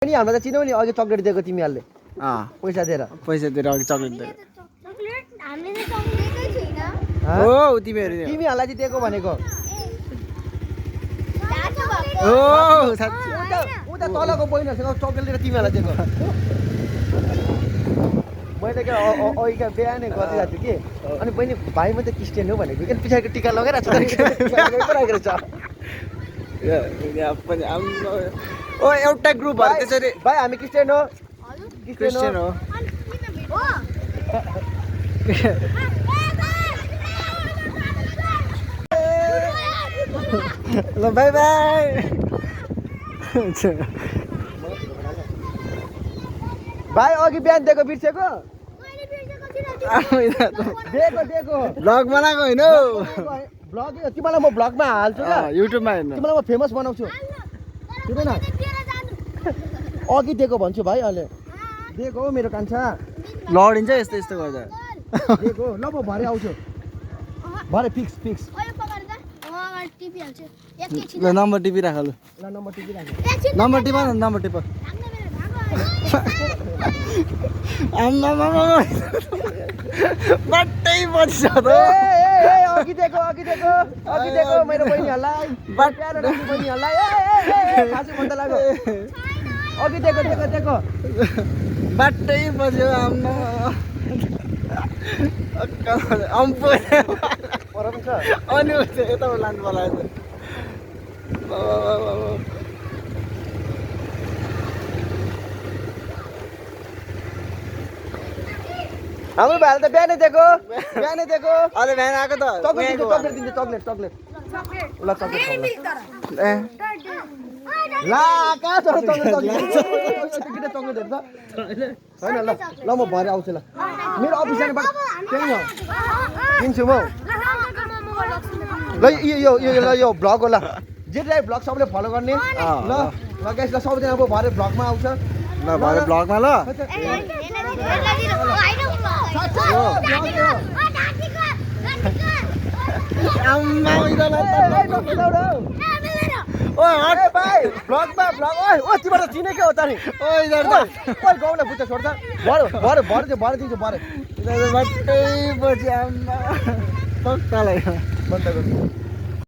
नि हामीलाई त चिन्यौ नि अघि चक्लेट दिएको तिमीहरूले पैसा दिएर अघि चक्लेट दिएर हो तिमीहरूलाई चाहिँ दिएको भनेको उता तलको बहिनीहरूसँग चक्लेट दिएर तिमीहरूलाई दिएको मैले क्या अघि क्या बिहानै गरिदिरहेको थिएँ कि अनि बहिनी भाइ म त क्रिस्चियन हो भनेको किन पछाडिको टिका लगाइरहेको छ एउटा ग्रुपहरू त्यसरी भाइ हामी क्रिस्चियन हो क्रिस्चियन हो ल बाई बाई भाइ अघि बिहान दिएको बिर्सेको दिएको भ्लग बनाएको होइन भ्लग तिमीलाई म भ्लगमा हाल्छु ल युट्युबमा हेर्नु तिमीलाई म फेमस बनाउँछु सुन न अघि दिएको भन्छु भाइ अहिले दिएको हो मेरो कान्छा लडिन्छ यस्तो यस्तो गर्दा दिएको ल म भरे आउँछु भरे फिक्स ल नम्बर टिपी राख ल नम्बर टिपी राख्नु नम्बर टिपा न नम्बर टिप बट्टै बच्छ त अघि दिएको मेरो बहिनीहरूलाई बहिनीहरूलाई खासै मन त लाग्यो अघि दिएको बाटै बज्यो आम्मा अनि यता लानु पर्ला हाम्रो भाइले त बिहानै दिएको अरे बिहान आएको त चक्लेट दिन्छ चक्लेट ल चक्लेट ला कहाँ छ चक्लेटहरू छ होइन ल म भरे आउँछु ल मेरो अफिस जानेबाट त्यही हो किन्छु म ल यो भ्लग हो ल जे चाहिँ भ्लग सबैले फलो गर्ने ल गाइस ल सबैजना अब भरे भ्लगमा आउँछ ल भरे भ्लगमा ल तिमीहरू चिनेकै हो त नि गाउँलाई बुझ्छ छोड्छ भरे दिन्छु भरे बट्टै बजी आम्मा बन्द गर्छु